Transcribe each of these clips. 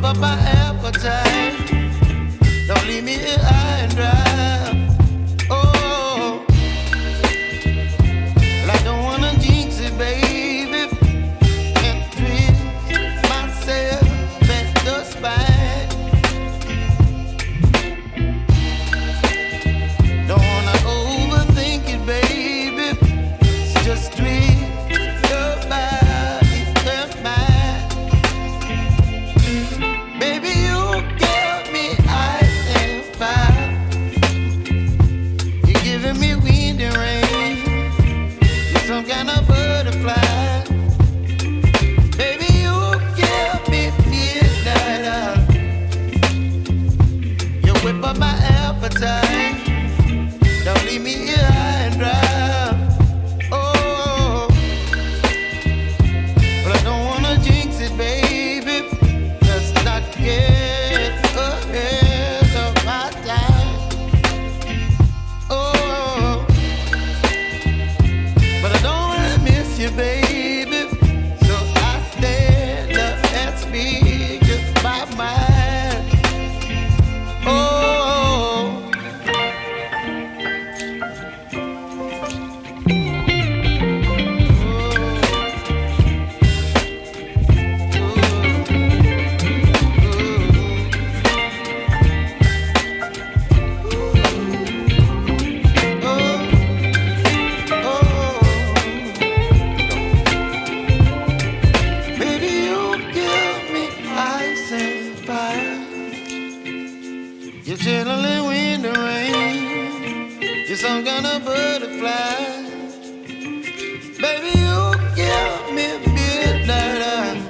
whip up my appetite. Don't leave me here high and dry. Oh, well, I don't wanna jinx it, baby. Can't twist myself at the spine. Don't wanna overthink it, baby. It's just twist your body and mine. Baby, you give me ice and fire. You're giving me wind and rain. You're some kind of butterfly. Baby, you give me midnight. You whip up my appetite. Don't leave me here high and dry. Oh, but I don't wanna jinx it, baby. Let's not get ahead of my time. Oh, but I don't wanna miss you, baby. So I stand up and speak just my mind. Oh. You're chilling wind and rain. You're some kind of butterfly. Baby, you give me midnight.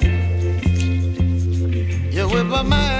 You whip up my